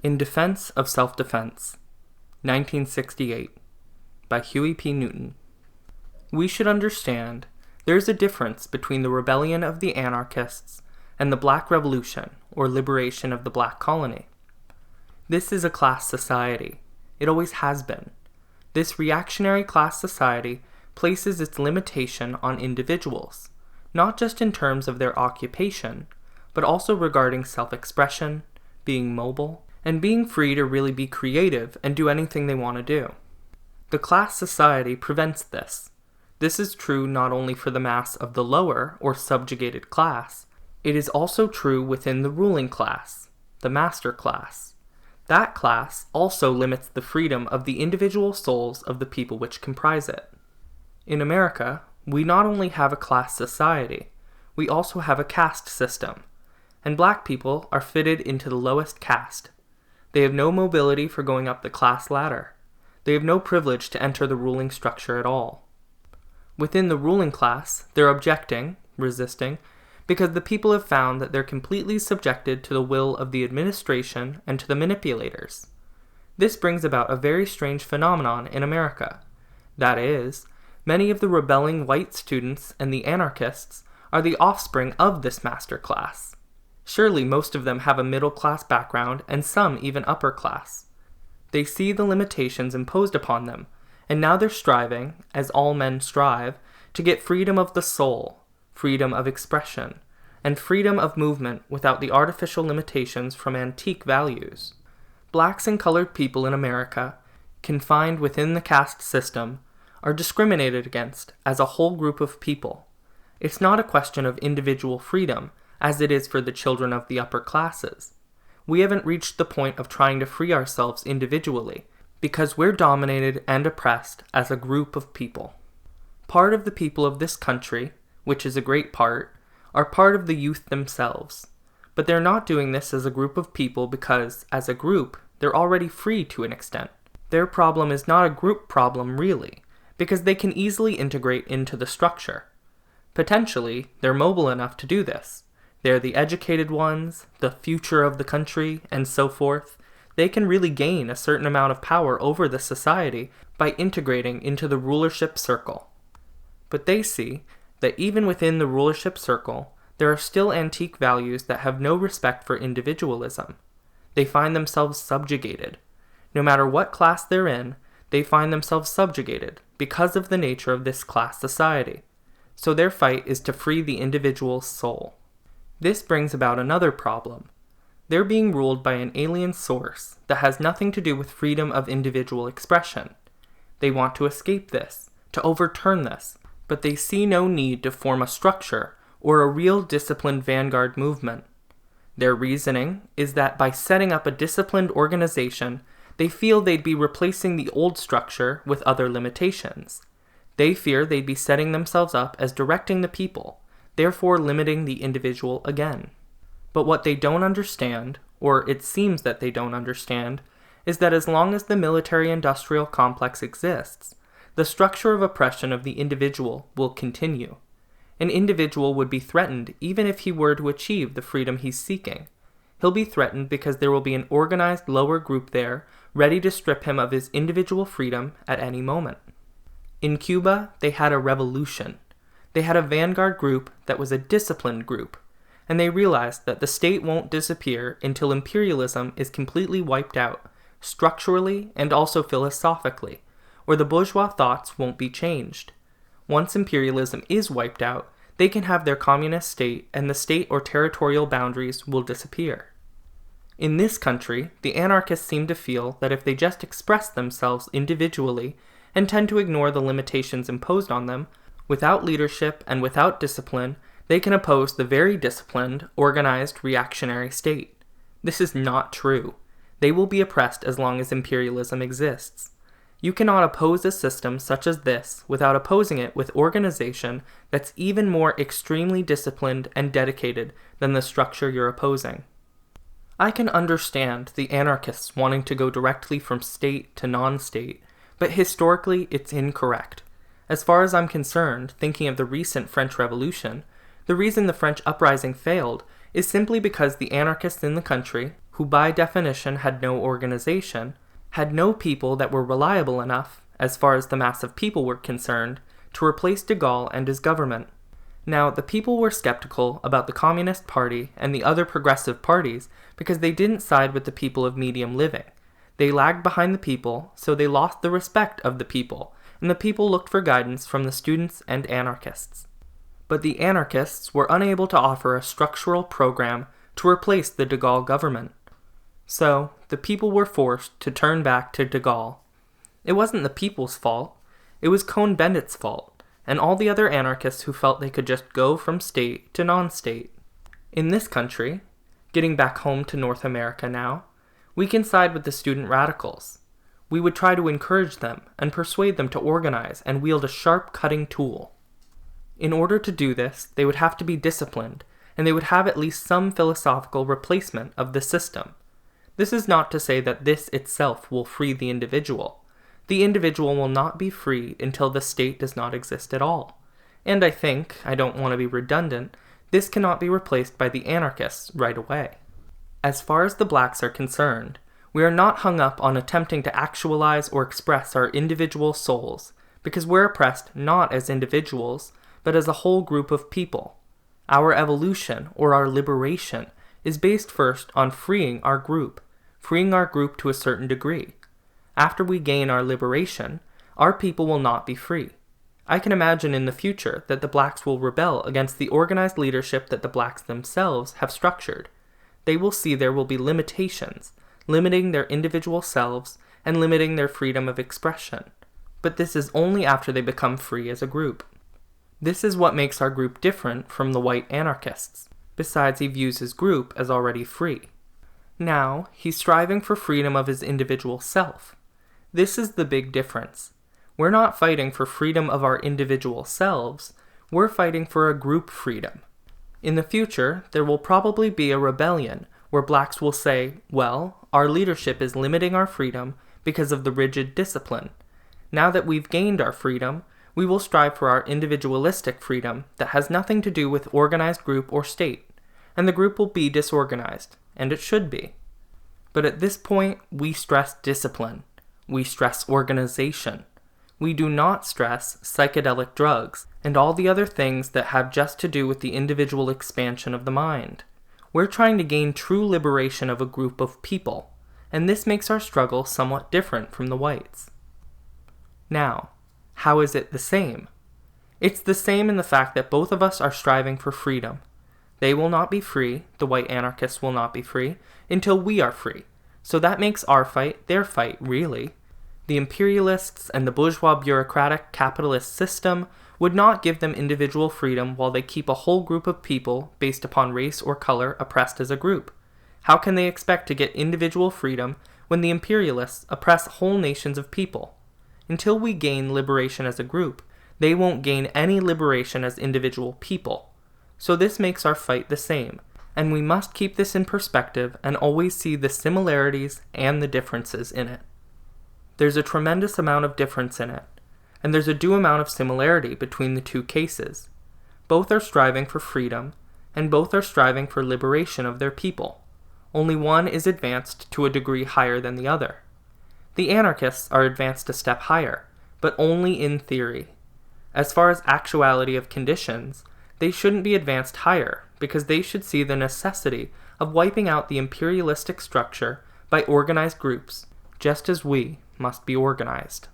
In Defense of Self-Defense, 1968, by Huey P. Newton. We should understand there is a difference between the rebellion of the anarchists and the Black Revolution, or liberation of the Black Colony. This is a class society. It always has been. This reactionary class society places its limitation on individuals, not just in terms of their occupation, but also regarding self-expression, being mobile, and being free to really be creative and do anything they want to do. The class society prevents this. This is true not only for the mass of the lower or subjugated class, it is also true within the ruling class, the master class. That class also limits the freedom of the individual souls of the people which comprise it. In America, we not only have a class society, we also have a caste system, and black people are fitted into the lowest caste. They have no mobility for going up the class ladder. They have no privilege to enter the ruling structure at all. Within the ruling class, they're objecting, resisting, because the people have found that they're completely subjected to the will of the administration and to the manipulators. This brings about a very strange phenomenon in America. That is, many of the rebelling white students and the anarchists are the offspring of this master class. Surely most of them have a middle-class background and some even upper class. They see the limitations imposed upon them, and now they're striving, as all men strive, to get freedom of the soul, freedom of expression, and freedom of movement without the artificial limitations from antique values. Blacks and colored people in America, confined within the caste system, are discriminated against as a whole group of people. It's not a question of individual freedom, as it is for the children of the upper classes. We haven't reached the point of trying to free ourselves individually, because we're dominated and oppressed as a group of people. Part of the people of this country, which is a great part, are part of the youth themselves. But they're not doing this as a group of people because, as a group, they're already free to an extent. Their problem is not a group problem really, because they can easily integrate into the structure. Potentially, they're mobile enough to do this. They're the educated ones, the future of the country, and so forth. They can really gain a certain amount of power over the society by integrating into the rulership circle. But they see that even within the rulership circle, there are still antique values that have no respect for individualism. They find themselves subjugated. No matter what class they're in, they find themselves subjugated because of the nature of this class society. So their fight is to free the individual's soul. This brings about another problem. They're being ruled by an alien source that has nothing to do with freedom of individual expression. They want to escape this, to overturn this, but they see no need to form a structure or a real disciplined vanguard movement. Their reasoning is that by setting up a disciplined organization, they feel they'd be replacing the old structure with other limitations. They fear they'd be setting themselves up as directing the people, therefore limiting the individual again. But what they don't understand, or it seems that they don't understand, is that as long as the military-industrial complex exists, the structure of oppression of the individual will continue. An individual would be threatened even if he were to achieve the freedom he's seeking. He'll be threatened because there will be an organized lower group there ready to strip him of his individual freedom at any moment. In Cuba, they had a revolution. They had a vanguard group that was a disciplined group, and they realized that the state won't disappear until imperialism is completely wiped out, structurally and also philosophically, or the bourgeois thoughts won't be changed. Once imperialism is wiped out, they can have their communist state and the state or territorial boundaries will disappear. In this country, the anarchists seem to feel that if they just express themselves individually and tend to ignore the limitations imposed on them, without leadership and without discipline, they can oppose the very disciplined, organized, reactionary state. This is not true. They will be oppressed as long as imperialism exists. You cannot oppose a system such as this without opposing it with organization that's even more extremely disciplined and dedicated than the structure you're opposing. I can understand the anarchists wanting to go directly from state to non-state, but historically it's incorrect. As far as I'm concerned, thinking of the recent French Revolution, the reason the French uprising failed is simply because the anarchists in the country, who by definition had no organization, had no people that were reliable enough, as far as the mass of people were concerned, to replace de Gaulle and his government. Now, the people were skeptical about the Communist Party and the other progressive parties because they didn't side with the people of medium living. They lagged behind the people, so they lost the respect of the people, and the people looked for guidance from the students and anarchists. But the anarchists were unable to offer a structural program to replace the de Gaulle government. So, the people were forced to turn back to de Gaulle. It wasn't the people's fault. It was Cohn-Bennett's fault, and all the other anarchists who felt they could just go from state to non-state. In this country, getting back home to North America now, we can side with the student radicals. We would try to encourage them and persuade them to organize and wield a sharp cutting tool. In order to do this, they would have to be disciplined, and they would have at least some philosophical replacement of the system. This is not to say that this itself will free the individual. The individual will not be free until the state does not exist at all. And I don't want to be redundant, this cannot be replaced by the anarchists right away. As far as the blacks are concerned, we are not hung up on attempting to actualize or express our individual souls, because we're oppressed not as individuals, but as a whole group of people. Our evolution, or our liberation, is based first on freeing our group to a certain degree. After we gain our liberation, our people will not be free. I can imagine in the future that the blacks will rebel against the organized leadership that the blacks themselves have structured. They will see there will be limitations, limiting their individual selves and limiting their freedom of expression. But this is only after they become free as a group. This is what makes our group different from the white anarchists. Besides, he views his group as already free. Now, he's striving for freedom of his individual self. This is the big difference. We're not fighting for freedom of our individual selves, we're fighting for a group freedom. In the future, there will probably be a rebellion where blacks will say, well, our leadership is limiting our freedom because of the rigid discipline. Now that we've gained our freedom, we will strive for our individualistic freedom that has nothing to do with organized group or state, and the group will be disorganized, and it should be. But at this point, we stress discipline. We stress organization. We do not stress psychedelic drugs and all the other things that have just to do with the individual expansion of the mind. We're trying to gain true liberation of a group of people, and this makes our struggle somewhat different from the whites. Now, how is it the same? It's the same in the fact that both of us are striving for freedom. They will not be free, the white anarchists will not be free, until we are free. So that makes our fight their fight, really. The imperialists and the bourgeois bureaucratic capitalist system would not give them individual freedom while they keep a whole group of people based upon race or color oppressed as a group. How can they expect to get individual freedom when the imperialists oppress whole nations of people? Until we gain liberation as a group, they won't gain any liberation as individual people. So this makes our fight the same, and we must keep this in perspective and always see the similarities and the differences in it. There's a tremendous amount of difference in it, and there's a due amount of similarity between the two cases. Both are striving for freedom, and both are striving for liberation of their people. Only one is advanced to a degree higher than the other. The anarchists are advanced a step higher, but only in theory. As far as actuality of conditions, they shouldn't be advanced higher, because they should see the necessity of wiping out the imperialistic structure by organized groups, just as we must be organized.